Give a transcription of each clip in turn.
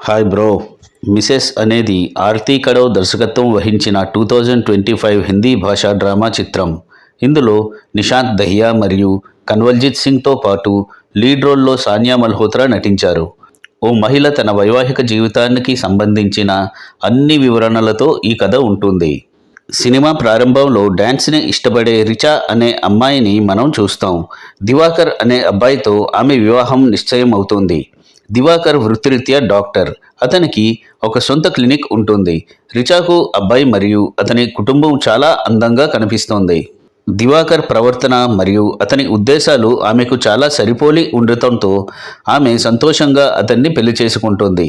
Hi bro. Mrs అనేది ఆర్తి కడవ్ దర్శకత్వం వహించిన 2025 హిందీ భాషా డ్రామా చిత్రం. ఇందులో నిషాంత్ దహియా మరియు కన్వల్జిత్ సింగ్తో పాటు లీడ్ రోల్లో సానియా మల్హోత్రా నటించారు. ఓ మహిళ తన వైవాహిక జీవితానికి సంబంధించిన అన్ని వివరణలతో ఈ కథ ఉంటుంది. సినిమా ప్రారంభంలో డ్యాన్స్ని ఇష్టపడే రిచా అనే అమ్మాయిని మనం చూస్తాం. దివాకర్ అనే అబ్బాయితో ఆమె వివాహం నిశ్చయం అవుతుంది. దివాకర్ వృత్తిరీత్యా డాక్టర్. అతనికి ఒక సొంత క్లినిక్ ఉంటుంది. రిచాకు అబ్బాయి మరియు అతని కుటుంబం చాలా అందంగా కనిపిస్తోంది. దివాకర్ ప్రవర్తన మరియు అతని ఉద్దేశాలు ఆమెకు చాలా సరిపోలి ఉండటంతో ఆమె సంతోషంగా అతన్ని పెళ్లి చేసుకుంటుంది.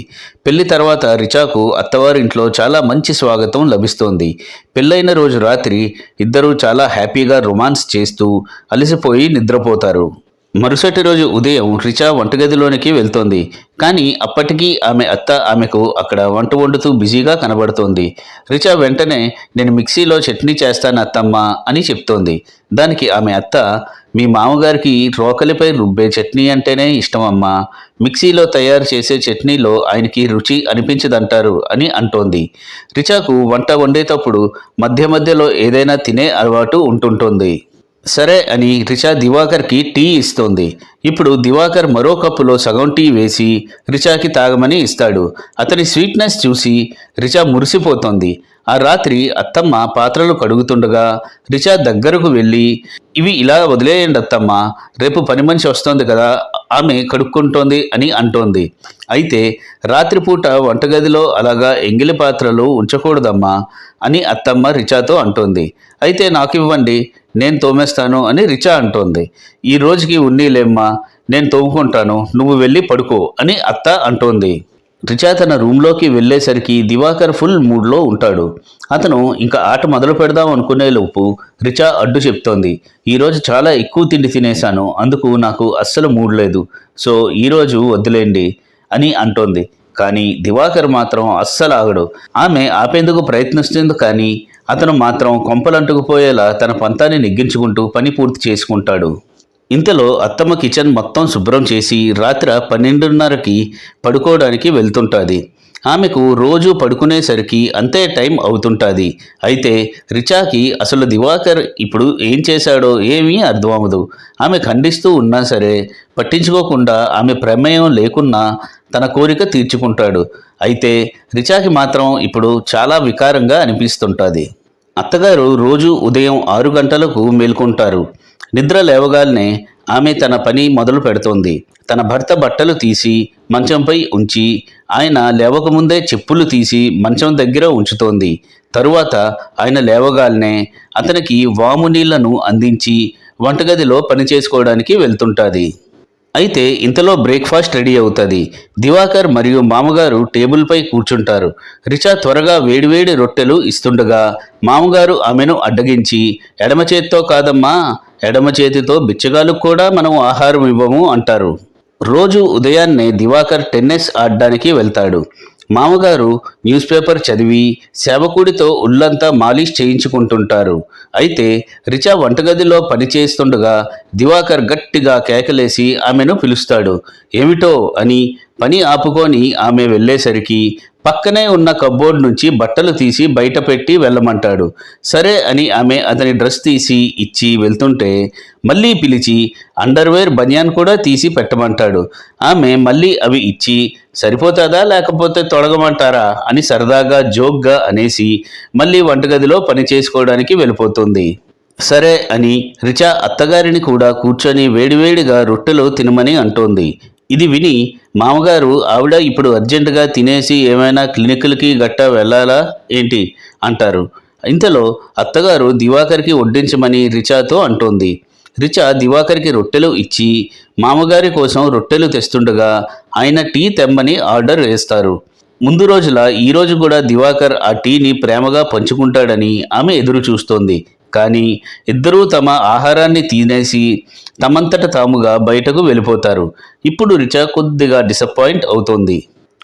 పెళ్లి తర్వాత రిచాకు అత్తవారింట్లో చాలా మంచి స్వాగతం లభిస్తోంది. పెళ్ళైన రోజు రాత్రి ఇద్దరూ చాలా హ్యాపీగా రొమాన్స్ చేస్తూ అలసిపోయి నిద్రపోతారు. మరుసటి రోజు ఉదయం రిచా వంటగదిలోనికి వెళ్తోంది. కానీ అప్పటికీ ఆమె అత్త ఆమెకు అక్కడ వంట వండుతూ బిజీగా కనబడుతోంది. రిచా వెంటనే నేను మిక్సీలో చట్నీ చేస్తాను అత్తమ్మ అని చెప్తోంది. దానికి ఆమె అత్త, మీ మామగారికి రోకలిపై రుబ్బే చట్నీ అంటేనే ఇష్టమమ్మా, మిక్సీలో తయారు చేసే చట్నీలో ఆయనకి రుచి అనిపించదంటారు అని అంటోంది. రిచాకు వంట వండేటప్పుడు మధ్య మధ్యలో ఏదైనా తినే అలవాటు ఉంటుంటుంది. సరే అని రిచా దివాకర్కి టీ ఇస్తోంది. ఇప్పుడు దివాకర్ మరో కప్పులో సగం టీ వేసి రిచాకి తాగమని ఇస్తాడు. అతని స్వీట్నెస్ చూసి రిచా మురిసిపోతోంది. ఆ రాత్రి అత్తమ్మ పాత్రలు కడుగుతుండగా రిచా దగ్గరకు వెళ్ళి, ఇవి ఇలా వదిలేయండి అత్తమ్మ, రేపు పని మనిషి వస్తోంది కదా, ఆమె కడుక్కుంటోంది అని అంటోంది. అయితే రాత్రిపూట వంటగదిలో అలాగా ఎంగిలి పాత్రలు ఉంచకూడదమ్మా అని అత్తమ్మ రిచాతో అంటోంది. అయితే నాకు ఇవ్వండి, నేను తోమేస్తాను అని రిచా అంటోంది. ఈ రోజుకి ఉన్నీలేమ్మా, నేను తోముకుంటాను, నువ్వు వెళ్ళి పడుకో అని అత్త అంటోంది. రిచా తన రూమ్లోకి వెళ్ళేసరికి దివాకర్ ఫుల్ మూడ్లో ఉంటాడు. అతను ఇంకా ఆట మొదలు పెడదాం అనుకునేలోపు రిచా అడ్డు చెప్తోంది. ఈరోజు చాలా ఎక్కువ తిండి తినేశాను, అందుకు నాకు అస్సలు మూడ్ లేదు, సో ఈరోజు వద్దులేండి అని అంటోంది. కానీ దివాకర్ మాత్రం అస్సలు ఆగడు. ఆమె ఆపేందుకు ప్రయత్నిస్తుంది, కానీ అతను మాత్రం కొంపలంటుకుపోయేలా తన పంతాన్ని నెగ్గించుకుంటూ పని పూర్తి చేసుకుంటాడు. ఇంతలో అత్తమ్మ కిచెన్ మొత్తం శుభ్రం చేసి రాత్రి 12:30కి పడుకోవడానికి వెళ్తుంటుంది. ఆమెకు రోజు పడుకునేసరికి అంతే టైం అవుతుంటుంది. అయితే రిచాకి అసలు దివాకర్ ఇప్పుడు ఏం చేశాడో ఏమీ అర్థమవదు. ఆమె ఖండిస్తూ ఉన్నా సరే పట్టించుకోకుండా ఆమె ప్రమేయం లేకున్నా తన కోరిక తీర్చుకుంటాడు. అయితే రిచాకి మాత్రం ఇప్పుడు చాలా వికారంగా అనిపిస్తుంటుంది. అత్తగారు రోజు ఉదయం 6 గంటలకు మేల్కొంటారు. నిద్ర లేవగానే ఆమె తన పని మొదలు పెడుతోంది. తన భర్త బట్టలు తీసి మంచంపై ఉంచి ఆయన లేవకముందే చెప్పులు తీసి మంచం దగ్గర ఉంచుతోంది. తరువాత ఆయన లేవగానే అతనికి వాము నీళ్లను అందించి వంటగదిలో పని చేసుకోవడానికి వెళ్తుంటుంది. అయితే ఇంతలో బ్రేక్ఫాస్ట్ రెడీ అవుతుంది. దివాకర్ మరియు మామగారు టేబుల్పై కూర్చుంటారు. రిచా త్వరగా వేడివేడి రొట్టెలు ఇస్తుండగా మామగారు ఆమెను అడ్డగించి, ఎడమ చేతితో కాదమ్మా, ఎడమ చేతితో బిచ్చగాలకు కూడా మనం ఆహారం ఇవ్వము అంటారు. రోజు ఉదయాన్నే దివాకర్ టెన్నిస్ ఆడడానికి వెళ్తాడు. మామగారు న్యూస్ పేపర్ చదివి సేవకుడితో ఉల్లంతా మాలిష్ చేయించుకుంటుంటారు. అయితే రిచా వంటగదిలో పని చేస్తుండగా దివాకర్ గట్టిగా కేకలేసి ఆమెను పిలుస్తాడు. ఏమిటో అని పని ఆపుకొని ఆమె వెళ్ళేసరికి పక్కనే ఉన్న కబ్బోర్డ్ నుంచి బట్టలు తీసి బయట పెట్టి వెళ్ళమంటాడు. సరే అని ఆమె అతని డ్రెస్ తీసి ఇచ్చి వెళ్తుంటే మళ్ళీ పిలిచి అండర్వేర్ బనియాన్ కూడా తీసి పెట్టమంటాడు. ఆమె మళ్ళీ అవి ఇచ్చి సరిపోతుందా లేకపోతే తొడగమంటారా అని సరదాగా జోక్గా అనేసి మళ్ళీ వంటగదిలో పని చేసుకోవడానికి వెళ్ళిపోతుంది. సరే అని రిచా అత్తగారిని కూడా కూర్చొని వేడివేడిగా రొట్టెలు తినమని అంటోంది. ఇది విని మామగారు, ఆవిడ ఇప్పుడు అర్జెంటుగా తినేసి ఏమైనా క్లినిక్లకి గట్టా వెళ్ళాలా ఏంటి అంటారు. ఇంతలో అత్తగారు దివాకర్కి వడ్డించమని రిచాతో అంటోంది. రిచా దివాకర్కి రొట్టెలు ఇచ్చి మామగారి కోసం రొట్టెలు తెస్తుండగా ఆయన టీ తెమ్మని ఆర్డర్ వేస్తారు. ముందు రోజులా ఈరోజు కూడా దివాకర్ ఆ టీని ప్రేమగా పంచుకుంటాడని ఆమె ఎదురు చూస్తోంది. కానీ ఇద్దరూ తమ ఆహారాన్ని తినేసి తమంతట తాముగా బయటకు వెళ్ళిపోతారు. ఇప్పుడు రిచా కొద్దిగా డిసప్పాయింట్ అవుతోంది.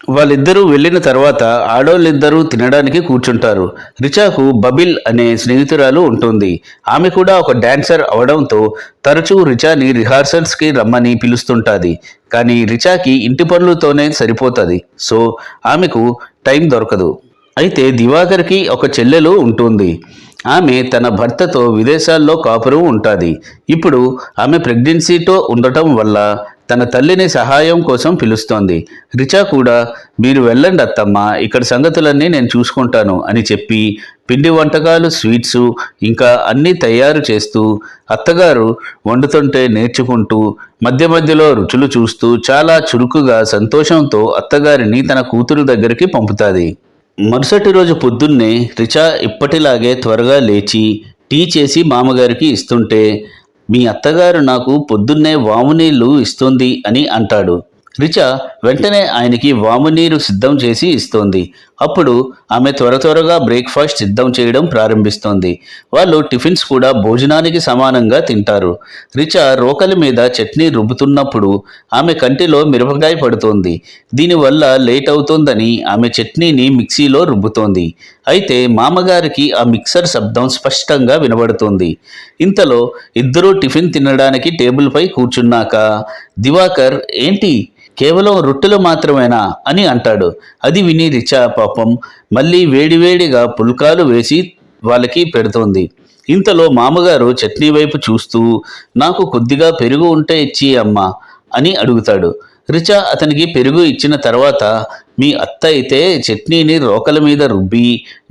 వాళ్ళిద్దరూ వెళ్ళిన తర్వాత ఆడోళ్ళిద్దరూ తినడానికి కూర్చుంటారు. రిచాకు బబిల్ అనే స్నేహితురాలు ఉంటుంది. ఆమె కూడా ఒక డాన్సర్ అవడంతో తరచూ రిచాని రిహార్సల్స్కి రమ్మని పిలుస్తుంటుంది. కానీ రిచాకి ఇంటి పనులతోనే సరిపోతుంది. సో ఆమెకు టైం దొరకదు. అయితే దివాకర్కి ఒక చెల్లెలు ఉంటుంది. ఆమె తన భర్తతో విదేశాల్లో కాపురం ఉంటుంది. ఇప్పుడు ఆమె ప్రెగ్నెన్సీతో ఉండటం వల్ల తన తల్లిని సహాయం కోసం పిలుస్తోంది. రిచా కూడా మీరు వెళ్ళండి అత్తమ్మ, ఇక్కడ సంగతులన్నీ నేను చూసుకుంటాను అని చెప్పి పిండి వంటకాలు, స్వీట్సు ఇంకా అన్నీ తయారు చేస్తూ అత్తగారు వండుతుంటే నేర్చుకుంటూ మధ్య మధ్యలో రుచులు చూస్తూ చాలా చురుకుగా సంతోషంతో అత్తగారిని తన కూతురు దగ్గరికి పంపుతుంది. మరుసటి రోజు పొద్దున్నే రిచా ఇప్పటిలాగే త్వరగా లేచి టీ చేసి మామగారికి ఇస్తుంటే మీ అత్తగారు నాకు పొద్దున్నే వామునీళ్ళు ఇస్తుంది అని అంటాడు. రిచా వెంటనే ఆయనకి వామునీరు సిద్ధం చేసి ఇస్తోంది. అప్పుడు ఆమె త్వరగా బ్రేక్ఫాస్ట్ సిద్ధం చేయడం ప్రారంభిస్తోంది. వాళ్ళు టిఫిన్స్ కూడా భోజనానికి సమానంగా తింటారు. రిచా రోకలి మీద చట్నీ రుబ్బుతున్నప్పుడు ఆమె కంటిలో మిరపకాయ పడుతోంది. దీనివల్ల లేట్ అవుతోందని ఆమె చట్నీని మిక్సీలో రుబ్బుతోంది. అయితే మామగారికి ఆ మిక్సర్ శబ్దం స్పష్టంగా వినబడుతోంది. ఇంతలో ఇద్దరూ టిఫిన్ తినడానికి టేబుల్పై కూర్చున్నాక దివాకర్ ఏంటి కేవలం రొట్టెలు మాత్రమేనా అని అంటాడు. అది విని రిచా పాపం మళ్ళీ వేడివేడిగా పుల్కాలు వేసి వాళ్ళకి పెడుతోంది. ఇంతలో మామగారు చట్నీ వైపు చూస్తూ నాకు కొద్దిగా పెరుగు ఉంటే ఇచ్చి అమ్మా అని అడుగుతాడు. రిచా అతనికి పెరుగు ఇచ్చిన తర్వాత మీ అత్త అయితే చట్నీని రోకల మీద రుబ్బి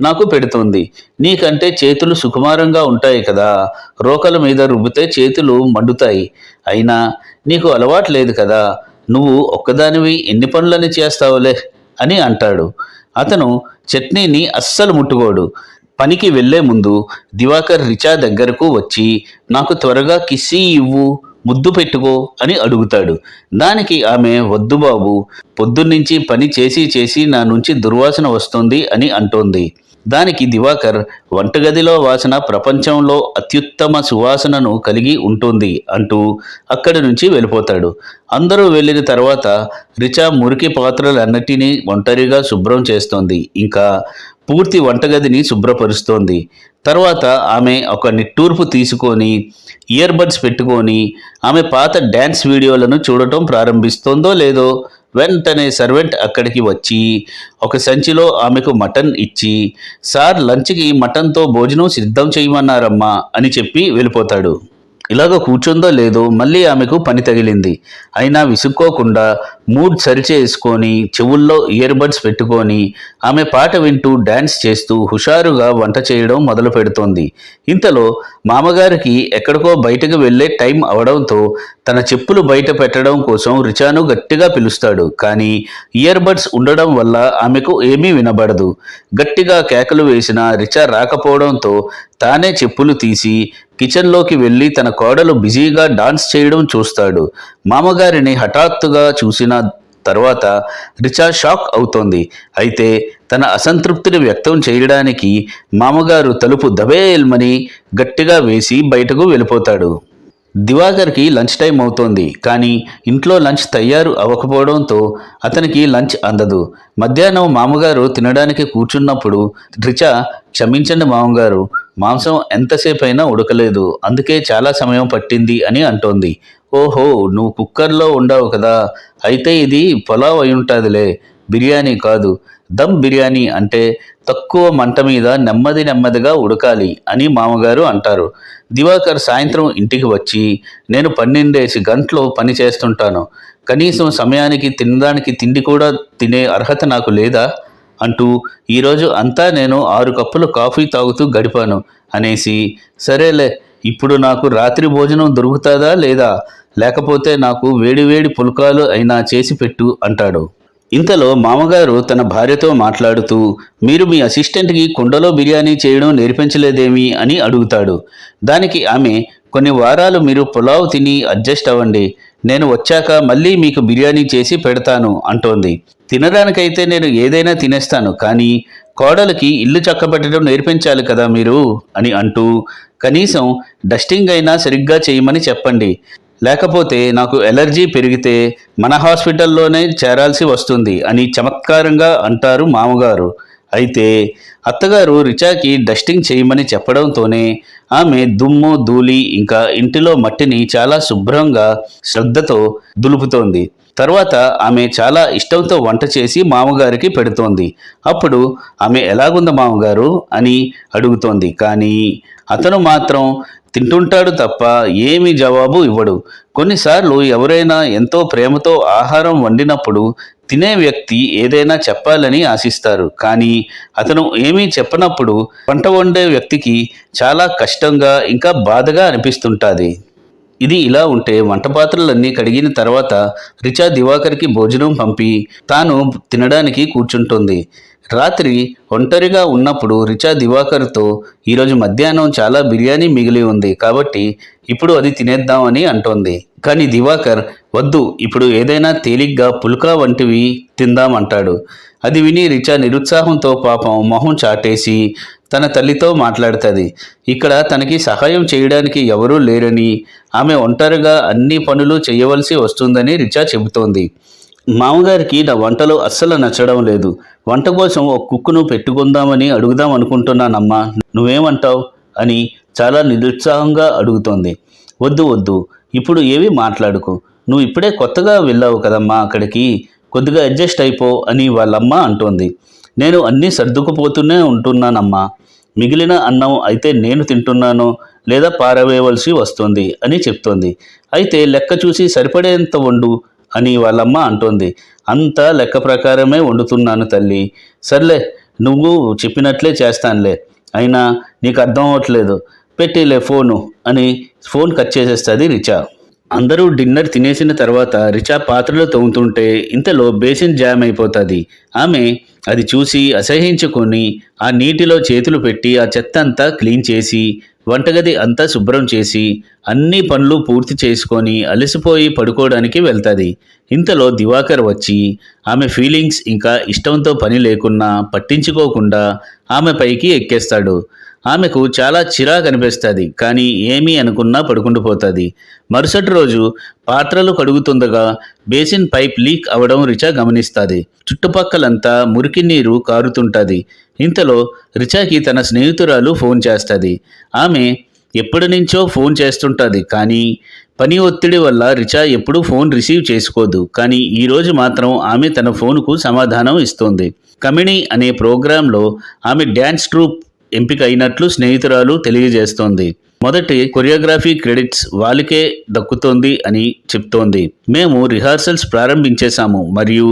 నాకు పెడుతోంది. నీకంటే చేతులు సుకుమారంగా ఉంటాయి కదా, రోకల మీద రుబ్బితే చేతులు మండుతాయి. అయినా నీకు అలవాటు లేదు కదా, నువ్వు ఒక్కదానివి ఎన్ని పనులని చేస్తావులే అని అంటాడు. అతను చట్నీని అస్సలు ముట్టుకోడు. పనికి వెళ్లే ముందు దివాకర్ రిచా దగ్గరకు వచ్చి నాకు త్వరగా కిస్సీ ఇవ్వు, ముద్దు పెట్టుకో అని అడుగుతాడు. దానికి ఆమె వద్దు బాబు, పొద్దున్నుంచి పని చేసి నా నుంచి దుర్వాసన వస్తుంది అని అంటోంది. దానికి దివాకర్ వంటగదిలో వాసన ప్రపంచంలో అత్యుత్తమ సువాసనను కలిగి ఉంటుంది అంటూ అక్కడి నుంచి వెళ్ళిపోతాడు. అందరూ వెళ్ళిన తర్వాత రిచా మురికి పాత్రలన్నిటినీ ఒంటరిగా శుభ్రం చేస్తోంది. ఇంకా పూర్తి వంటగదిని శుభ్రపరుస్తోంది. తర్వాత ఆమె ఒక నిట్టూర్పు తీసుకొని ఇయర్ బడ్స్ పెట్టుకొని ఆమె పాత డ్యాన్స్ వీడియోలను చూడటం ప్రారంభిస్తోందో లేదో వెంటనే సర్వెంట్ అక్కడికి వచ్చి ఒక సంచిలో ఆమెకు మటన్ ఇచ్చి సార్ లంచ్కి మటన్తో భోజనం సిద్ధం చేయమన్నారమ్మా అని చెప్పి వెళ్ళిపోతాడు. ఇలాగ కూర్చుందో లేదో మళ్ళీ ఆమెకు పని తగిలింది. అయినా విసుక్కోకుండా మూడ్ సరిచేసుకొని చెవుల్లో ఇయర్ బడ్స్ పెట్టుకొని ఆమె పాట వింటూ డ్యాన్స్ చేస్తూ హుషారుగా వంట చేయడం మొదలు పెడుతోంది. ఇంతలో మామగారికి ఎక్కడికో బయటకు వెళ్ళే టైం అవడంతో తన చెప్పులు బయట పెట్టడం కోసం రిచాను గట్టిగా పిలుస్తాడు. కానీ ఇయర్ బడ్స్ ఉండడం వల్ల ఆమెకు ఏమీ వినబడదు. గట్టిగా కేకలు వేసిన రిచా రాకపోవడంతో తానే చెప్పులు తీసి కిచెన్లోకి వెళ్ళి తన కోడలు బిజీగా డాన్స్ చేయడం చూస్తాడు. మామగారిని హఠాత్తుగా చూసిన తర్వాత రిచా షాక్ అవుతోంది. అయితే తన అసంతృప్తిని వ్యక్తం చేయడానికి మామగారు తలుపు దబేల్మని గట్టిగా వేసి బయటకు వెళ్ళిపోతాడు. దివాకర్కి లంచ్ టైం అవుతోంది. కానీ ఇంట్లో లంచ్ తయారు అవ్వకపోవడంతో అతనికి లంచ్ అందదు. మధ్యాహ్నం మామగారు తినడానికి కూర్చున్నప్పుడు రిచా క్షమించండి మామగారు, మాంసం ఎంతసేపు అయినా ఉడకలేదు, అందుకే చాలా సమయం పట్టింది అని అంటోంది. ఓహో, నువ్వు కుక్కర్లో ఉండవు కదా, అయితే ఇది పులావ్ అయి ఉంటుందిలే, బిర్యానీ కాదు. దమ్ బిర్యానీ అంటే తక్కువ మంట మీద నెమ్మదిగా ఉడకాలి అని మామగారు అంటారు. దివాకర్ సాయంత్రం ఇంటికి వచ్చి నేను 12 గంటలు పని చేస్తుంటాను, కనీసం సమయానికి తినడానికి తిండి కూడా తినే అర్హత నాకు లేదా అంటూ ఈరోజు అంతా నేను 6 కప్పులు కాఫీ తాగుతూ గడిపాను అనేసి సరేలే ఇప్పుడు నాకు రాత్రి భోజనం దొరుకుతుందా లేదా, లేకపోతే నాకు వేడివేడి పుల్కాలు అయినా చేసి పెట్టు అంటాడు. ఇంతలో మామగారు తన భార్యతో మాట్లాడుతూ మీరు మీ అసిస్టెంట్కి కుండలో బిర్యానీ చేయడం నేర్పించలేదేమి అని అడుగుతాడు. దానికి ఆమె కొన్ని వారాలు మీరు పులావ్ తిని అడ్జస్ట్ అవ్వండి, నేను వచ్చాక మళ్ళీ మీకు బిర్యానీ చేసి పెడతాను అంటోంది. తినడానికైతే నేను ఏదైనా తినేస్తాను, కానీ కోడలికి ఇల్లు చక్కబెట్టడం నేర్పించాలి కదా మీరు అని అంటూ కనీసం డస్టింగ్ అయినా సరిగ్గా చేయమని చెప్పండి, లేకపోతే నాకు ఎలర్జీ పెరిగితే మన హాస్పిటల్లోనే చేరాల్సి వస్తుంది అని చమత్కారంగా అంటారు మామగారు. అయితే అత్తగారు రిచాకి డస్టింగ్ చేయమని చెప్పడంతోనే ఆమె దుమ్ము ధూళి ఇంకా ఇంటిలో మట్టిని చాలా శుభ్రంగా శ్రద్ధతో దులుపుతోంది. తర్వాత ఆమె చాలా ఇష్టంతో వంట చేసి మామగారికి పెడుతోంది. అప్పుడు ఆమె ఎలాగుంది మామగారు అని అడుగుతోంది. కానీ అతను మాత్రం తింటుంటాడు తప్ప ఏమీ జవాబు ఇవ్వడు. కొన్నిసార్లు ఎవరైనా ఎంతో ప్రేమతో ఆహారం వండినప్పుడు తినే వ్యక్తి ఏదైనా చెప్పాలని ఆశిస్తారు. కానీ అతను ఏమీ చెప్పనప్పుడు వంట వండే వ్యక్తికి చాలా కష్టంగా ఇంకా బాధగా అనిపిస్తుంటుంది. ఇది ఇలా ఉంటే వంట పాత్రలన్నీ కడిగిన తర్వాత రిచా దివాకర్కి భోజనం పంపి తాను తినడానికి కూర్చుంటుంది. రాత్రి ఒంటరిగా ఉన్నప్పుడు రిచా దివాకర్తో ఈరోజు మధ్యాహ్నం చాలా బిర్యానీ మిగిలి ఉంది కాబట్టి ఇప్పుడు అది తినేద్దామని అంటోంది. కానీ దివాకర్ వద్దు, ఇప్పుడు ఏదైనా తేలిగ్గా పుల్కా వంటివి తిందామంటాడు. అది విని రిచా నిరుత్సాహంతో పాపం మొహం చాటేసి తన తల్లితో మాట్లాడుతుంది. ఇక్కడ తనకి సహాయం చేయడానికి ఎవరూ లేరని, ఆమె ఒంటరిగా అన్ని పనులు చేయవలసి వస్తుందని రిచా చెబుతోంది. మామగారికి నా వంటలు అస్సలు నచ్చడం లేదు. వంట కోసం ఒక కుక్కును పెట్టుకుందామని అడుగుదాం అనుకుంటున్నానమ్మా, నువ్వేమంటావు అని చాలా నిరుత్సాహంగా అడుగుతోంది. వద్దు వద్దు, ఇప్పుడు ఏవి మాట్లాడుకు. నువ్వు ఇప్పుడే కొత్తగా వెళ్ళావు కదమ్మా అక్కడికి, కొద్దిగా అడ్జస్ట్ అయిపో అని వాళ్ళమ్మ అంటోంది. నేను అన్నీ సర్దుకుపోతూనే ఉంటున్నానమ్మా. మిగిలిన అన్నం అయితే నేను తింటున్నాను లేదా పారవేయవలసి వస్తుంది అని చెప్తోంది. అయితే లెక్క చూసి సరిపడేంత వండు అని వాళ్ళమ్మ అంటోంది. అంతా లెక్క ప్రకారమే వండుతున్నాను తల్లి. సర్లే, నువ్వు చెప్పినట్లే చేస్తానులే. అయినా నీకు అర్థం అవ్వట్లేదు, పెట్టిలే ఫోను అని ఫోన్ కట్ చేసేస్తుంది రిచా. అందరూ డిన్నర్ తినేసిన తర్వాత రిచా పాత్రలు తోముతుంటే ఇంతలో బేసిన్ జామ్ అయిపోతుంది. ఆమె అది చూసి అసహ్యించుకొని ఆ నీటిలో చేతులు పెట్టి ఆ చెత్త అంతా క్లీన్ చేసి వంటగది అంతా శుభ్రం చేసి అన్ని పనులు పూర్తి చేసుకొని అలసిపోయి పడుకోవడానికి వెళ్తుంది. ఇంతలో దివాకర్ వచ్చి ఆమె ఫీలింగ్స్ ఇంకా ఇష్టంతో పని లేకున్నా పట్టించుకోకుండా ఆమె పైకి ఎక్కేస్తాడు. ఆమెకు చాలా చిరాకు అనిపిస్తుంది. కానీ ఏమీ అనుకున్నా పడుకుండిపోతుంది. మరుసటి రోజు పాత్రలు కడుగుతుండగా బేసిన్ పైప్ లీక్ అవడం రిచా గమనిస్తుంది. చుట్టుపక్కలంతా మురికి నీరు కారుతుంటుంది. ఇంతలో రిచాకి తన స్నేహితురాలు ఫోన్ చేస్తుంది. ఆమె ఎప్పటి నుంచో ఫోన్ చేస్తుంటుంది. కానీ పని ఒత్తిడి వల్ల రిచా ఎప్పుడూ ఫోన్ రిసీవ్ చేసుకోదు. కానీ ఈరోజు మాత్రం ఆమె తన ఫోన్కు సమాధానం ఇస్తోంది. కమినీ అనే ప్రోగ్రాంలో ఆమె డ్యాన్స్ ట్రూప్ ఎంపిక అయినట్లు స్నేహితురాలు తెలియజేస్తోంది. మొదటి కొరియోగ్రఫీ క్రెడిట్స్ వాళ్ళకే దక్కుతోంది అని చెప్తోంది. మేము రిహార్సల్స్ ప్రారంభించేశాము మరియు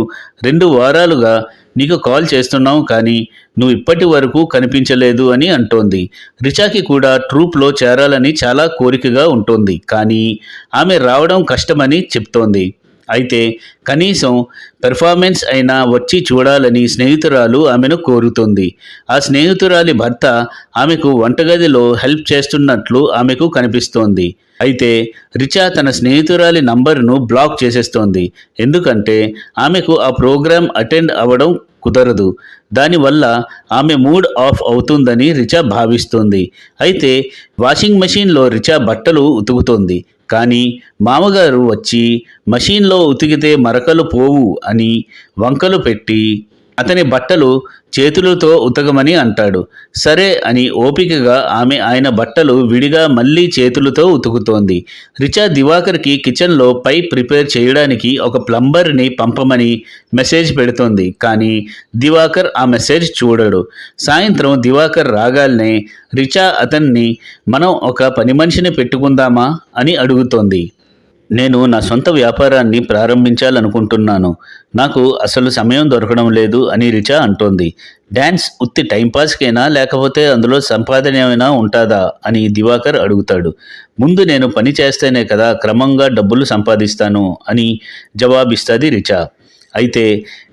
2 వారాలుగా నీకు కాల్ చేస్తున్నాం, కానీ నువ్వు ఇప్పటి వరకు కనిపించలేదు అని అంటోంది. రిచాకి కూడా ట్రూప్లో చేరాలని చాలా కోరికగా ఉంటుంది. కానీ ఆమె రావడం కష్టమని చెప్తోంది. అయితే కనీసం పెర్ఫార్మెన్స్ అయినా వచ్చి చూడాలని స్నేహితురాలు ఆమెను కోరుతుంది. ఆ స్నేహితురాలి భర్త ఆమెకు వంటగదిలో హెల్ప్ చేస్తున్నట్లు ఆమెకు కనిపిస్తోంది. అయితే రిచా తన స్నేహితురాలి నంబర్ను బ్లాక్ చేసేస్తోంది. ఎందుకంటే ఆమెకు ఆ ప్రోగ్రాం అటెండ్ అవ్వడం కుదరదు. దానివల్ల ఆమె మూడ్ ఆఫ్ అవుతుందని రిచా భావిస్తుంది. అయితే వాషింగ్ మెషిన్లో రిచా బట్టలు ఉతుకుతోంది. కానీ మామగారు వచ్చి మషీన్లో ఉతికితే మరకలు పోవు అని వంకలు పెట్టి అతని బట్టలు చేతులతో ఉతకమని అంటాడు. సరే అని ఓపికగా ఆమె ఆయన బట్టలు విడిగా మళ్ళీ చేతులతో ఉతుకుతోంది. రిచా దివాకర్కి కిచెన్లో పైప్ రిపేర్ చేయడానికి ఒక ప్లంబర్ని పంపమని మెసేజ్ పెడుతోంది. కానీ దివాకర్ ఆ మెసేజ్ చూడడు. సాయంత్రం దివాకర్ రాగాల్నే రిచా అతన్ని మనం ఒక పని మనిషిని పెట్టుకుందామా అని అడుగుతోంది. నేను నా సొంత వ్యాపారాన్ని ప్రారంభించాలనుకుంటున్నాను. నాకు అసలు సమయం దొరకడం లేదు అని రిచా అంటోంది. డ్యాన్స్ ఉత్తి టైంపాస్కేనా, లేకపోతే అందులో సంపాదన ఏమైనా ఉంటుందా అని దివాకర్ అడుగుతాడు. ముందు నేను పని చేస్తేనే కదా క్రమంగా డబ్బులు సంపాదిస్తాను అని జవాబిస్తుంది రిచా. అయితే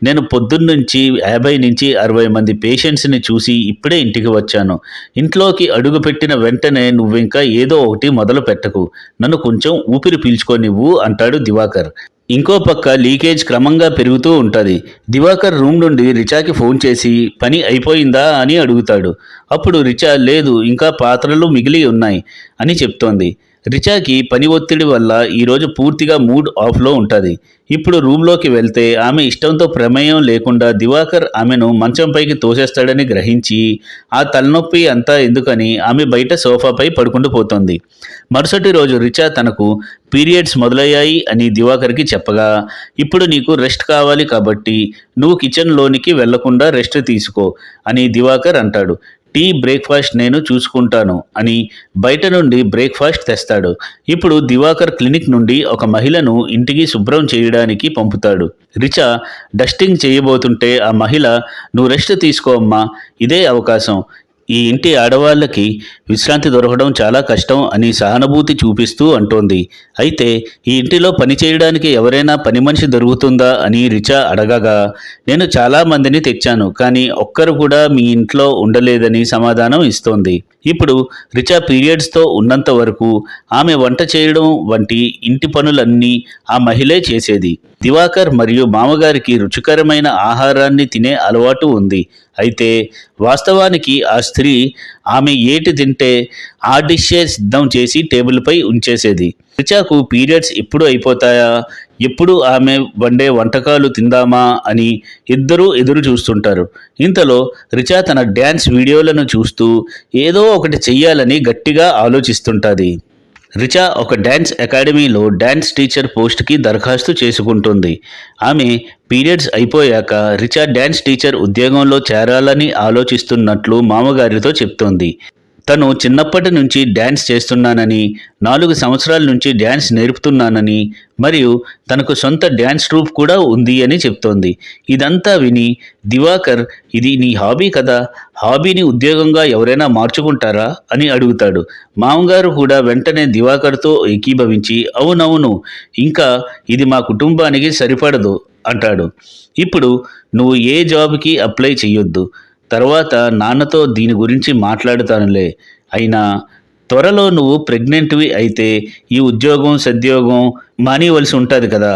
నేను పొద్దున్నుంచి 50 నుంచి 60 మంది పేషెంట్స్ని చూసి ఇప్పుడే ఇంటికి వచ్చాను. ఇంట్లోకి అడుగుపెట్టిన వెంటనే నువ్వింకా ఏదో ఒకటి మొదలు పెట్టకు, నన్ను కొంచెం ఊపిరి పీల్చుకోనివ్వు అంటాడు దివాకర్. ఇంకో పక్క లీకేజ్ క్రమంగా పెరుగుతూ ఉంటుంది. దివాకర్ రూమ్ నుండి రిచాకి ఫోన్ చేసి పని అయిపోయిందా అని అడుగుతాడు. అప్పుడు రిచా లేదు, ఇంకా పాత్రలు మిగిలి ఉన్నాయి అని చెప్తోంది. రిచాకి పని ఒత్తిడి వల్ల ఈరోజు పూర్తిగా మూడ్ ఆఫ్లో ఉంటుంది. ఇప్పుడు రూమ్లోకి వెళ్తే ఆమె ఇష్టంతో ప్రమేయం లేకుండా దివాకర్ ఆమెను మంచంపైకి తోసేస్తాడని గ్రహించి ఆ తలనొప్పి అంతా ఎందుకని ఆమె బయట సోఫాపై పడుకుంటూ పోతుంది. మరుసటి రోజు రిచా తనకు పీరియడ్స్ మొదలయ్యాయి అని దివాకర్కి చెప్పగా, ఇప్పుడు నీకు రెస్ట్ కావాలి కాబట్టి నువ్వు కిచెన్లోనికి వెళ్లకుండా రెస్ట్ తీసుకో అని దివాకర్ అంటాడు. టీ బ్రేక్ఫాస్ట్ నేను చూసుకుంటాను అని బయట నుండి బ్రేక్ఫాస్ట్ తెస్తాడు. ఇప్పుడు దివాకర్ క్లినిక్ నుండి ఒక మహిళను ఇంటికి శుభ్రం చేయడానికి పంపుతాడు. రిచా డస్టింగ్ చేయబోతుంటే ఆ మహిళ, నువ్వు రెస్ట్ తీసుకో అమ్మా, ఇదే అవకాశం, ఈ ఇంటి ఆడవాళ్ళకి విశ్రాంతి దొరకడం చాలా కష్టం అని సహానుభూతి చూపిస్తూ అంటోంది. అయితే ఈ ఇంటిలో పని చేయడానికి ఎవరైనా పని మనిషి దొరుకుతుందా అని రిచా అడగగా, నేను చాలామందిని తెచ్చాను కానీ ఒక్కరు కూడా మీ ఇంట్లో ఉండలేదని సమాధానం ఇస్తోంది. ఇప్పుడు రిచా పీరియడ్స్తో ఉన్నంత వరకు ఆమె వంట చేయడం వంటి ఇంటి పనులన్నీ ఆ మహిళే చేసేది. దివాకర్ మరియు మామగారికి రుచికరమైన ఆహారాన్ని తినే అలవాటు ఉంది. అయితే వాస్తవానికి ఆ స్త్రీ ఆమె ఏటి తింటే ఆ డిషే సిద్ధం చేసి టేబుల్పై ఉంచేసేది. రిచాకు పీరియడ్స్ ఎప్పుడు అయిపోతాయా, ఎప్పుడు ఆమె వండే వంటకాలు తిందామా అని ఇద్దరూ ఎదురు చూస్తుంటారు. ఇంతలో రిచా తన డ్యాన్స్ వీడియోలను చూస్తూ ఏదో ఒకటి చెయ్యాలని గట్టిగా ఆలోచిస్తుంటుంది. రిచా ఒక డ్యాన్స్ అకాడమీలో డ్యాన్స్ టీచర్ పోస్ట్కి దరఖాస్తు చేసుకుంటుంది. ఆమె పీరియడ్స్ అయిపోయాక రిచా డ్యాన్స్ టీచర్ ఉద్యోగంలో చేరాలని ఆలోచిస్తున్నట్లు మామగారితో చెప్తోంది. తను చిన్నప్పటి నుంచి డ్యాన్స్ చేస్తున్నానని, 4 సంవత్సరాల నుంచి డ్యాన్స్ నేర్పుతున్నానని, మరియు తనకు సొంత డ్యాన్స్ ట్రూప్ కూడా ఉంది అని చెప్తోంది. ఇదంతా విని దివాకర్, ఇది నీ హాబీ కదా, హాబీని ఉద్యోగంగా ఎవరైనా మార్చుకుంటారా అని అడుగుతాడు. మామగారు కూడా వెంటనే దివాకర్తో ఏకీభవించి, అవునవును, ఇంకా ఇది మా కుటుంబానికి సరిపడదు అంటాడు. ఇప్పుడు నువ్వు ఏ జాబ్కి అప్లై చెయ్యొద్దు, తర్వాత నాన్నతో దీని గురించి మాట్లాడుతానులే, అయినా త్వరలో నువ్వు ప్రెగ్నెంట్వి అయితే ఈ ఉద్యోగం సద్యోగం మానేయవలసి ఉంటుంది కదా,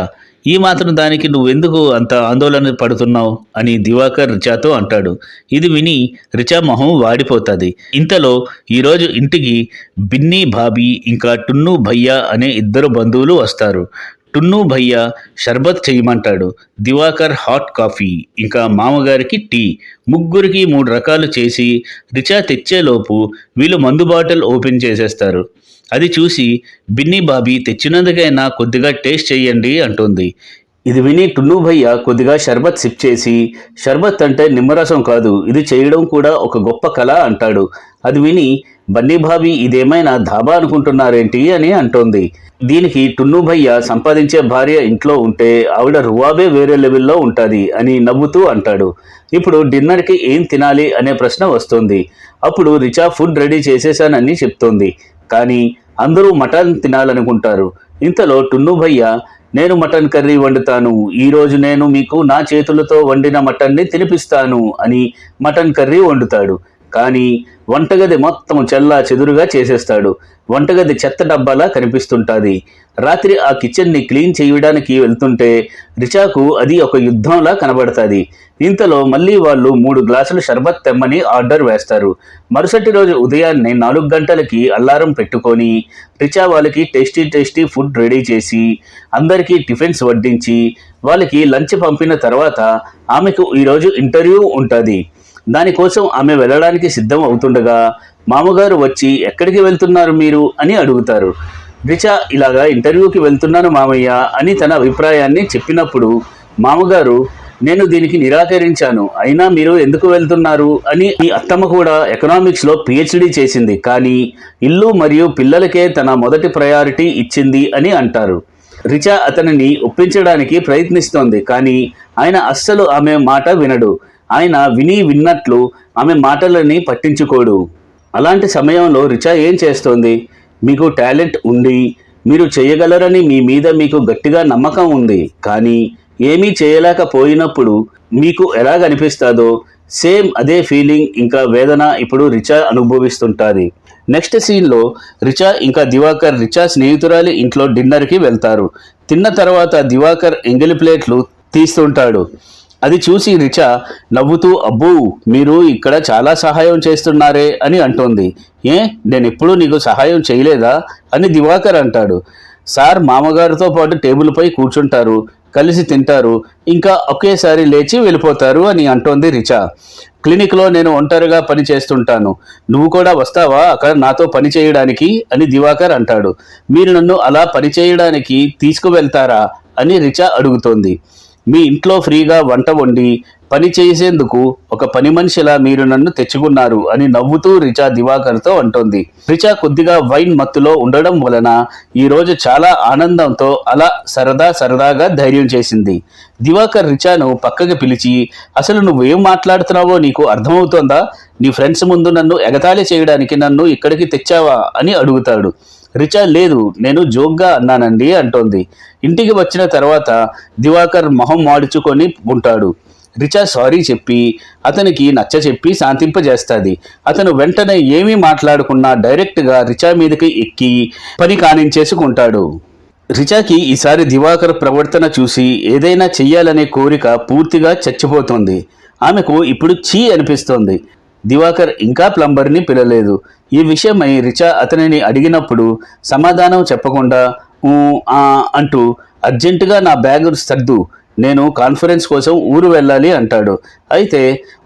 ఈ మాత్రం దానికి నువ్వెందుకు అంత ఆందోళన పడుతున్నావు అని దివాకర్ రిచాతో అంటాడు. ఇది విని రిచా మొహం వాడిపోతుంది. ఇంతలో ఈరోజు ఇంటికి బిన్నీ భాబీ ఇంకా టున్ను భయ్యా అనే 2 బంధువులు వస్తారు. టున్ను భయ్యా షర్బత్ చేయమంటాడు, దివాకర్ హాట్ కాఫీ, ఇంకా మామగారికి టీ. ముగ్గురికి 3 రకాలు చేసి రిచా తెచ్చేలోపు వీళ్ళు మందు బాటిల్ ఓపెన్ చేసేస్తారు. అది చూసి బిన్నీ బాబీ, తెచ్చినందుకైనా కొద్దిగా టేస్ట్ చేయండి అంటుంది. ఇది విని టున్ను భయ్య కొద్దిగా షర్బత్ సిప్ చేసి, షర్బత్ అంటే నిమ్మరసం కాదు, ఇది చేయడం కూడా ఒక గొప్ప కళ అంటాడు. అది విని బన్నీ భాబీ, ఇదేమైనా ధాబా అనుకుంటున్నారేంటి అని అంటోంది. దీనికి టున్ను భయ్య, సంపాదించే భార్య ఇంట్లో ఉంటే ఆవిడ రువాబే వేరే లెవెల్లో ఉంటుంది అని నవ్వుతూ అంటాడు. ఇప్పుడు డిన్నర్కి ఏం తినాలి అనే ప్రశ్న వస్తుంది. అప్పుడు రిచా ఫుడ్ రెడీ చేసేసానని చెప్తోంది. కానీ అందరూ మటన్ తినాలనుకుంటారు. ఇంతలో టున్ను భయ్య, నేను మటన్ కర్రీ వండుతాను, ఈరోజు నేను మీకు నా చేతులతో వండిన మటన్ని తినిపిస్తాను అని మటన్ కర్రీ వండుతాడు. కానీ వంటగది మొత్తం చెల్లా చెదురుగా చేసేస్తాడు. వంటగది చెత్త డబ్బాలా కనిపిస్తుంటుంది. రాత్రి ఆ కిచెన్ని క్లీన్ చేయడానికి వెళ్తుంటే రిచాకు అది ఒక యుద్ధంలా కనబడుతుంది. ఇంతలో మళ్ళీ వాళ్ళు 3 గ్లాసులు షర్బత్ తెమ్మని ఆర్డర్ వేస్తారు. మరుసటి రోజు ఉదయాన్నే 4 గంటలకి అలారం పెట్టుకొని రిచా వాళ్ళకి టేస్టీ ఫుడ్ రెడీ చేసి అందరికీ టిఫిన్స్ వడ్డించి వాళ్ళకి లంచ్ పంపిన తర్వాత ఆమెకు ఈరోజు ఇంటర్వ్యూ ఉంటుంది. దానికోసం ఆమె వెళ్ళడానికి సిద్ధం అవుతుండగా మామగారు వచ్చి, ఎక్కడికి వెళ్తున్నారు మీరు అని అడుగుతారు. రిచా, ఇలాగా ఇంటర్వ్యూకి వెళ్తున్నాను మామయ్య అని తన అభిప్రాయాన్ని చెప్పినప్పుడు మామగారు, నేను దీనికి నిరాకరించాను, అయినా మీరు ఎందుకు వెళ్తున్నారు అని. ఈ అత్తమ్మ కూడా ఎకనామిక్స్లో PhD చేసింది, కానీ ఇల్లు మరియు పిల్లలకే తన మొదటి ప్రయారిటీ ఇచ్చింది అని అంటారు. రిచా అతనిని ఒప్పించడానికి ప్రయత్నిస్తోంది, కానీ ఆయన అస్సలు ఆమె మాట వినడు. ఆయన విన్నట్లు ఆమె మాటలని పట్టించుకోడు. అలాంటి సమయంలో రిచా ఏం చేస్తోంది? మీకు టాలెంట్ ఉండి మీరు చేయగలరని మీ మీద మీకు గట్టిగా నమ్మకం ఉంది, కానీ ఏమీ చేయలేకపోయినప్పుడు మీకు ఎలాగనిపిస్తుందో సేమ్ అదే ఫీలింగ్ ఇంకా వేదన ఇప్పుడు రిచా అనుభవిస్తుంటుంది. నెక్స్ట్ సీన్లో రిచా ఇంకా దివాకర్ రిచా స్నేహితురాలి ఇంట్లో డిన్నర్కి వెళ్తారు. తిన్న తర్వాత దివాకర్ ఎంగిలి ప్లేట్లు తీస్తుంటాడు. అది చూసి రిచా నవ్వుతూ అబ్బో మీరు ఇక్కడ చాలా సహాయం చేస్తున్నారే అని అంటోంది. ఏ నేను ఎప్పుడూ నీకు సహాయం చేయలేదా అని దివాకర్ అంటాడు. సార్ మామగారితో పాటు టేబుల్పై కూర్చుంటారు, కలిసి తింటారు, ఇంకా ఒకేసారి లేచి వెళ్ళిపోతారు అని అంటోంది రిచా. క్లినిక్లో నేను ఒంటరిగా పని చేస్తుంటాను, నువ్వు కూడా వస్తావా అక్కడ నాతో పని చేయడానికి అని దివాకర్ అంటాడు. మీరు నన్ను అలా పని చేయడానికి తీసుకువెళ్తారా అని రిచా అడుగుతోంది. మీ ఇంట్లో ఫ్రీగా వంట వండి పని చేసేందుకు ఒక పని మనిషిలా మీరు నన్ను తెచ్చుకున్నారు అని నవ్వుతూ రిచా దివాకర్తో అంటోంది. రిచా కొద్దిగా వైన్ మత్తులో ఉండడం వలన ఈరోజు చాలా ఆనందంతో అలా సరదాగా ధైర్యం చేసింది. దివాకర్ రిచాను పక్కకి పిలిచి, అసలు నువ్వేం మాట్లాడుతున్నావో నీకు అర్థమవుతోందా? నీ ఫ్రెండ్స్ ముందు నన్ను ఎగతాళి చేయడానికి నన్ను ఇక్కడికి తెచ్చావా అని అడుగుతాడు. రిచా లేదు, నేను జోక్గా అన్నానండి అంటోంది. ఇంటికి వచ్చిన తర్వాత దివాకర్ మొహం మాడుచుకొని ఉంటాడు. రిచా సారీ చెప్పి అతనికి నచ్చ చెప్పి శాంతింపజేస్తుంది. అతను వెంటనే ఏమీ మాట్లాడకుండా డైరెక్ట్గా రిచా మీదకి ఎక్కి పని కానించేసుకుంటాడు. రిచాకి ఈసారి దివాకర్ ప్రవర్తన చూసి ఏదైనా చెయ్యాలనే కోరిక పూర్తిగా చచ్చిపోతుంది. ఆమెకు ఇప్పుడు ఛీ అనిపిస్తోంది. దివాకర్ ఇంకా ప్లంబర్ని పిలలేదు. ఈ విషయమై రిచా అతనిని అడిగినప్పుడు సమాధానం చెప్పకుండా అంటూ అర్జెంటుగా నా బ్యాగ్ సర్దు, నేను కాన్ఫరెన్స్ కోసం ఊరు వెళ్ళాలి అంటాడు. అయితే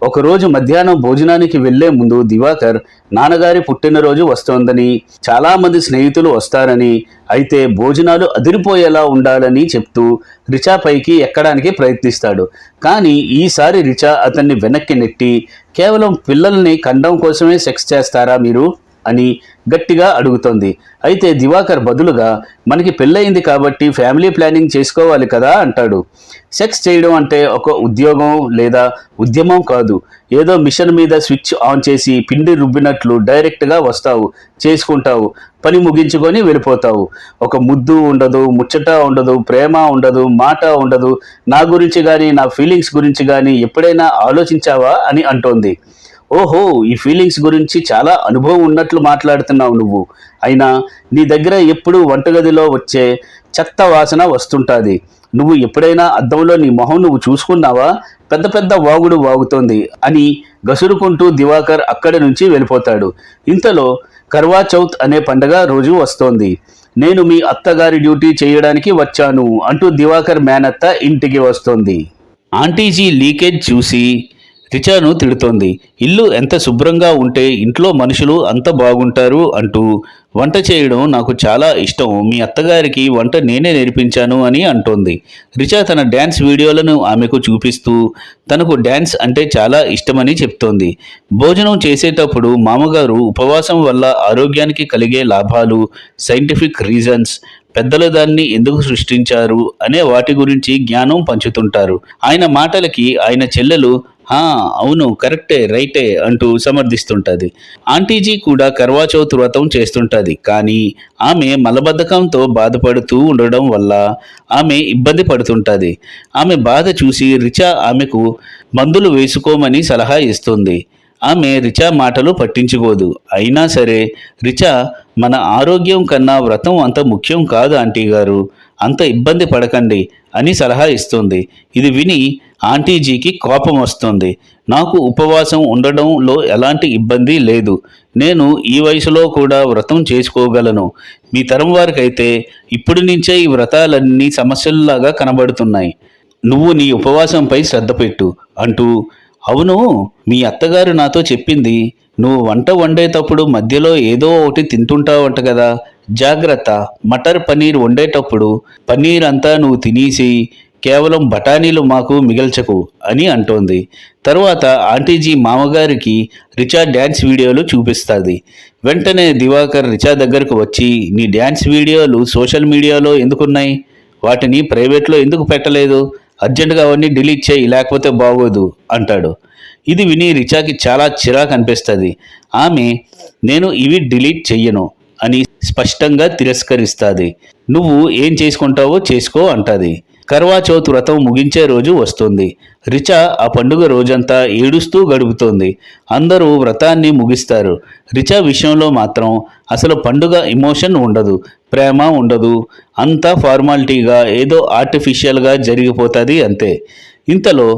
ఒకరోజు మధ్యాహ్నం భోజనానికి వెళ్లే ముందు దివాకర్ నాన్నగారి పుట్టినరోజు వస్తోందని, చాలామంది స్నేహితులు వస్తారని, అయితే భోజనాలు అదిరిపోయేలా ఉండాలని చెప్తూ రిచా పైకి ఎక్కడానికి ప్రయత్నిస్తాడు. కానీ ఈసారి రిచా అతన్ని వెనక్కి నెట్టి, కేవలం పిల్లల్ని కండం కోసమే సెక్స్ చేస్తారా మీరు అని గట్టిగా అడుగుతోంది. అయితే దివాకర్ బదులుగా మనకి పెళ్ళయింది కాబట్టి ఫ్యామిలీ ప్లానింగ్ చేసుకోవాలి కదా అంటాడు. సెక్స్ చేయడం అంటే ఒక ఉద్యోగం లేదా ఉద్యమం కాదు, ఏదో మిషన్ మీద స్విచ్ ఆన్ చేసి పిండి రుబ్బినట్లు డైరెక్ట్గా వస్తావు, చేసుకుంటావు, పని ముగించుకొని వెళ్ళిపోతావు. ఒక ముద్దు ఉండదు, ముచ్చట ఉండదు, ప్రేమ ఉండదు, మాట ఉండదు. నా గురించి కానీ నా ఫీలింగ్స్ గురించి కానీ ఎప్పుడైనా ఆలోచించావా అని అంటోంది. ఓహో, ఈ ఫీలింగ్స్ గురించి చాలా అనుభవం ఉన్నట్లు మాట్లాడుతున్నావు నువ్వు. అయినా నీ దగ్గర ఎప్పుడు వంటగదిలో వచ్చే చెత్త వాసన వస్తుంటుంది. నువ్వు ఎప్పుడైనా అద్దంలో నీ మొహం నువ్వు చూసుకున్నావా? పెద్ద పెద్ద వాగుడు వాగుతోంది అని గసురుకుంటూ దివాకర్ అక్కడి నుంచి వెళ్ళిపోతాడు. ఇంతలో కర్వా చౌత్ అనే పండగ రోజు వస్తోంది. నేను మీ అత్తగారి డ్యూటీ చేయడానికి వచ్చాను అంటూ దివాకర్ మేనత్త ఇంటికి వస్తోంది. ఆంటీజీ లీకేజ్ చూసి రిచాను తిడుతోంది. ఇల్లు ఎంత శుభ్రంగా ఉంటే ఇంట్లో మనుషులు అంత బాగుంటారు అంటూ, వంట చేయడం నాకు చాలా ఇష్టం, మీ అత్తగారికి వంట నేనే నేర్పించాను అని అంటోంది. రిచా తన డ్యాన్స్ వీడియోలను ఆమెకు చూపిస్తూ తనకు డ్యాన్స్ అంటే చాలా ఇష్టమని చెప్తోంది. భోజనం చేసేటప్పుడు మామగారు ఉపవాసం వల్ల ఆరోగ్యానికి కలిగే లాభాలు, సైంటిఫిక్ రీజన్స్, పెద్దలు దాన్ని ఎందుకు సృష్టించారు అనే వాటి గురించి జ్ఞానం పంచుతుంటారు. ఆయన మాటలకి ఆయన చెల్లెలు అవును కరెక్టే రైటే అంటూ సమర్థిస్తుంటుంది. ఆంటీజీ కూడా కర్వా చౌత్ వ్రతం చేస్తుంటుంది. కానీ ఆమె మలబద్ధకంతో బాధపడుతూ ఉండడం వల్ల ఆమె ఇబ్బంది పడుతుంటుంది. ఆమె బాధ చూసి రిచా ఆమెకు మందులు వేసుకోమని సలహా ఇస్తుంది. ఆమె రిచా మాటలు పట్టించుకోదు. అయినా సరే రిచా, మన ఆరోగ్యం కన్నా వ్రతం అంత ముఖ్యం కాదు ఆంటీ గారు, అంత ఇబ్బంది పడకండి అని సలహా ఇస్తుంది. ఇది విని ఆంటీజీకి కోపం వస్తుంది. నాకు ఉపవాసం ఉండడంలో ఎలాంటి ఇబ్బంది లేదు, నేను ఈ వయసులో కూడా వ్రతం చేసుకోగలను. మీ తరం వారికైతే ఇప్పటి నుంచే ఈ వ్రతాలన్నీ సమస్యల్లాగా కనబడుతున్నాయి. నువ్వు నీ ఉపవాసంపై శ్రద్ధ పెట్టు అంటూ, అవును మీ అత్తగారు నాతో చెప్పింది, నువ్వు వంట వండేటప్పుడు మధ్యలో ఏదో ఒకటి తింటుంటావంట కదా, జాగ్రత్త, మటర్ పన్నీర్ వండేటప్పుడు పన్నీర్ అంతా నువ్వు తినేసి కేవలం బఠానీలు మాకు మిగల్చకు అని అంటోంది. తరువాత ఆంటీజీ మామగారికి రిచా డ్యాన్స్ వీడియోలు చూపిస్తుంది. వెంటనే దివాకర్ రిచా దగ్గరకు వచ్చి, నీ డ్యాన్స్ వీడియోలు సోషల్ మీడియాలో ఎందుకున్నాయి, వాటిని ప్రైవేట్లో ఎందుకు పెట్టలేదు, అర్జెంటుగా అవన్నీ డిలీట్ చేయి లేకపోతే బాగోదు అంటాడు. ఇది విని రిచాకి చాలా చిరాకు అనిపిస్తుంది. ఆమె, నేను ఇవి డిలీట్ చెయ్యను అని స్పష్టంగా తిరస్కరిస్తుంది. నువ్వు ఏం చేసుకుంటావో చేసుకో అంటుంది. కర్వా చౌత్ వ్రతం ముగించే రోజు వస్తుంది. రిచా ఆ పండుగ రోజంతా ఏడుస్తూ గడుపుతోంది. అందరూ వ్రతాన్ని ముగిస్తారు. రిచా విషయంలో మాత్రం అసలు పండుగ ఎమోషన్ ఉండదు, ప్రేమ ఉండదు, అంతా ఫార్మాలిటీగా ఏదో ఆర్టిఫిషియల్గా జరిగిపోతుంది అంతే. ఇంతలో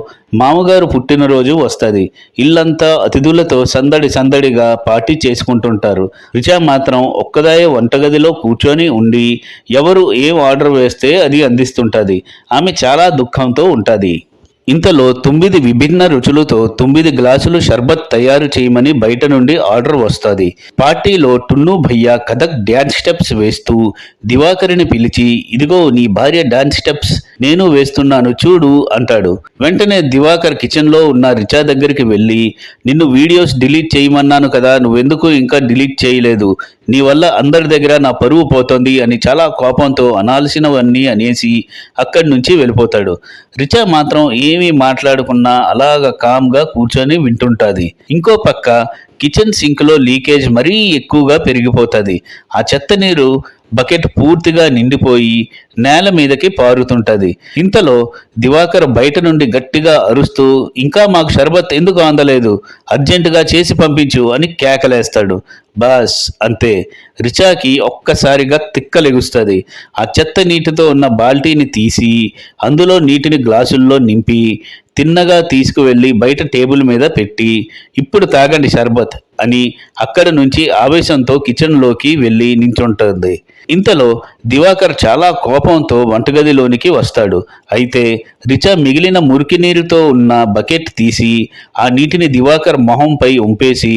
మామగారు పుట్టినరోజు వస్తుంది. ఇల్లంతా అతిథులతో సందడి సందడిగా పార్టీ చేసుకుంటుంటారు. రిచా మాత్రం ఒక్కదాయే వంటగదిలో కూర్చొని ఉండి ఎవరు ఏం ఆర్డర్ వేస్తే అది అందిస్తుంటుంది. ఆమె చాలా దుఃఖంతో ఉంటుంది. ఇంతలో 9 విభిన్న రుచులతో 9 గ్లాసులు షర్బత్ తయారు చేయమని బయట నుండి ఆర్డర్ వస్తుంది. పార్టీలో టున్ను భయ్య కథక్ డ్యాన్స్ స్టెప్స్ వేస్తూ దివాకర్ని పిలిచి, ఇదిగో నీ భార్య డాన్స్ స్టెప్స్ నేను వేస్తున్నాను చూడు అంటాడు. వెంటనే దివాకర్ కిచెన్లో ఉన్న రిచా దగ్గరికి వెళ్ళి, నిన్ను వీడియోస్ డిలీట్ చేయమన్నాను కదా, నువ్వెందుకు ఇంకా డిలీట్ చేయలేదు? నీ వల్ల అందరి దగ్గర నా పరువు పోతుంది అని చాలా కోపంతో అనాల్సినవన్నీ అనేసి అక్కడి నుంచి వెళ్ళిపోతాడు. రిచా మాత్రం ఏమీ మాట్లాడకుండా అలాగ కామ్గా కూర్చొని వింటుంటుంది. ఇంకో పక్క కిచెన్ సింక్లో లీకేజ్ మరీ ఎక్కువగా పెరిగిపోతుంది. ఆ చెత్త నీరు బకెట్ పూర్తిగా నిండిపోయి నేల మీదకి పారుతుంటుంది. ఇంతలో దివాకర్ బయట నుండి గట్టిగా అరుస్తూ, ఇంకా మాకు షర్బత్ ఎందుకు అందలేదు, అర్జెంటుగా చేసి పంపించు అని కేకలేస్తాడు. బాస్ అంతే, రిచాకి ఒక్కసారిగా తిక్కలెగుస్తుంది. ఆ చెత్త నీటితో ఉన్న బాల్టీని తీసి అందులో నీటిని గ్లాసుల్లో నింపి తిన్నగా తీసుకువెళ్ళి బయట టేబుల్ మీద పెట్టి, ఇప్పుడు తాగండి షర్బత్ అని అక్కడి నుంచి ఆవేశంతో కిచెన్లోకి వెళ్ళి నించుంటుంది. ఇంతలో దివాకర్ చాలా కోపంతో వంటగదిలోనికి వస్తాడు. అయితే రిచా మిగిలిన మురికి నీరుతో ఉన్న బకెట్ తీసి ఆ నీటిని దివాకర్ మొహంపై ఉంపేసి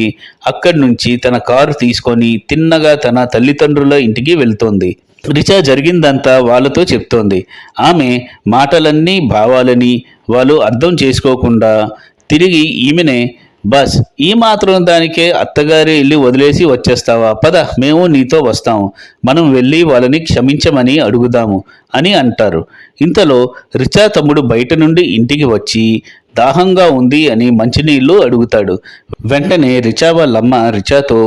అక్కడి నుంచి తన కారు తీసుకొని తిన్నగా తన తల్లిదండ్రుల ఇంటికి వెళ్తోంది. రిచా జరిగిందంతా వాళ్ళతో చెప్తోంది. ఆమె మాటలన్నీ భావాలని వాళ్ళు అర్థం చేసుకోకుండా తిరిగి ఈమెనే, బస్ ఈ మాత్రం దానికే అత్తగారి ఇల్లు వదిలేసి వచ్చేస్తావా, పద మేము నీతో వస్తాము, మనం వెళ్ళి వాళ్ళని క్షమించమని అడుగుదాము అని అంటారు. ఇంతలో రిచా తమ్ముడు బయట నుండి ఇంటికి వచ్చి దాహంగా ఉంది అని మంచినీళ్లు అడుగుతాడు. వెంటనే రిచా వాళ్ళమ్మ రిచాతో,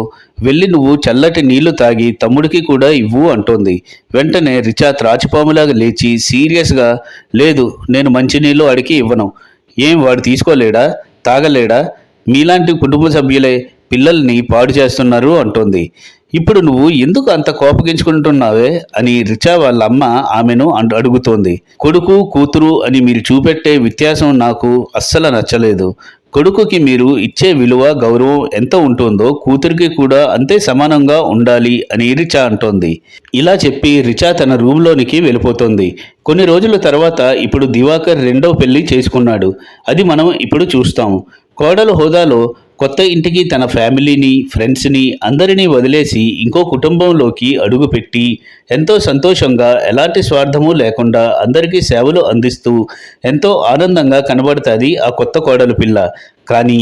వెళ్ళి నువ్వు చల్లటి నీళ్లు తాగి తమ్ముడికి కూడా ఇవ్వు అంటోంది. వెంటనే రిచా త్రాచిపాములాగా లేచి సీరియస్గా, లేదు నేను మంచినీళ్ళు అడిగి ఇవ్వను, ఏం వాడు తీసుకోలేడా, తాగలేడా, మీలాంటి కుటుంబ సభ్యులే పిల్లల్ని పాడు చేస్తున్నారు అంటోంది. ఇప్పుడు నువ్వు ఎందుకు అంత కోపగించుకుంటున్నావే అని రిచా వాళ్ళ అమ్మ ఆమెను అడుగుతోంది. కొడుకు కూతురు అని మీరు చూపెట్టే వ్యత్యాసం నాకు అస్సలు నచ్చలేదు. కొడుకుకి మీరు ఇచ్చే విలువ గౌరవం ఎంత ఉంటుందో కూతురికి కూడా అంతే సమానంగా ఉండాలి అని రిచా అంటోంది. ఇలా చెప్పి రిచా తన రూమ్లోనికి వెళ్ళిపోతుంది. కొన్ని రోజుల తర్వాత ఇప్పుడు దివాకర్ రెండవ పెళ్లి చేసుకున్నాడు. అది మనం ఇప్పుడు చూస్తాము. కోడలు హోదాలో కొత్త ఇంటికి తన ఫ్యామిలీని, ఫ్రెండ్స్ని అందరినీ వదిలేసి ఇంకో కుటుంబంలోకి అడుగుపెట్టి ఎంతో సంతోషంగా ఎలాంటి స్వార్థము లేకుండా అందరికీ సేవలు అందిస్తూ ఎంతో ఆనందంగా కనబడుతుంది ఆ కొత్త కోడలు పిల్ల. కానీ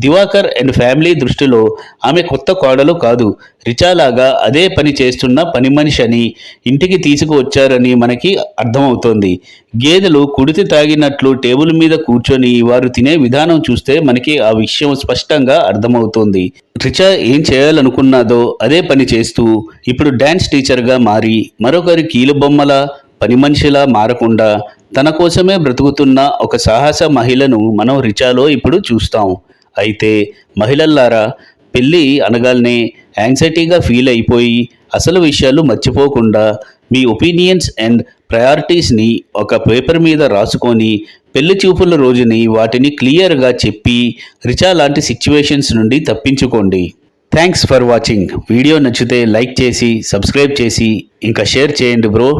దివాకర్ అండ్ ఫ్యామిలీ దృష్టిలో ఆమె కొత్త కోడలు కాదు, రిచాలాగా అదే పని చేస్తున్న పని మనిషి అని ఇంటికి తీసుకువచ్చారని మనకి అర్థమవుతోంది. గేదెలు కుడితి తాగినట్లు టేబుల్ మీద కూర్చొని వారు తినే విధానం చూస్తే మనకి ఆ విషయం స్పష్టంగా అర్థమవుతోంది. రిచా ఏం చేయాలనుకున్నదో అదే పని చేస్తూ ఇప్పుడు డ్యాన్స్ టీచర్గా మారి మరొకరి కీలుబొమ్మల పని మనిషిలా మారకుండా తన కోసమే బ్రతుకుతున్న ఒక సాహస మహిళను మనం రిచాలో ఇప్పుడు చూస్తాం. అయితే మహిళల్లారా, పెళ్ళి అనగానే యాంగ్జైటీగా ఫీల్ అయిపోయి అసలు విషయాలు మర్చిపోకుండా మీ ఒపీనియన్స్ అండ్ ప్రయారిటీస్ని ఒక పేపర్ మీద రాసుకొని పెళ్లి చూపుల రోజుని వాటిని క్లియర్గా చెప్పి రిచా లాంటి సిచ్యువేషన్స్ నుండి తప్పించుకోండి. Thanks for watching. వీడియో నచ్చితే లైక్ చేసి సబ్స్క్రైబ్ చేసి ఇంకా షేర్ చేయండి బ్రో.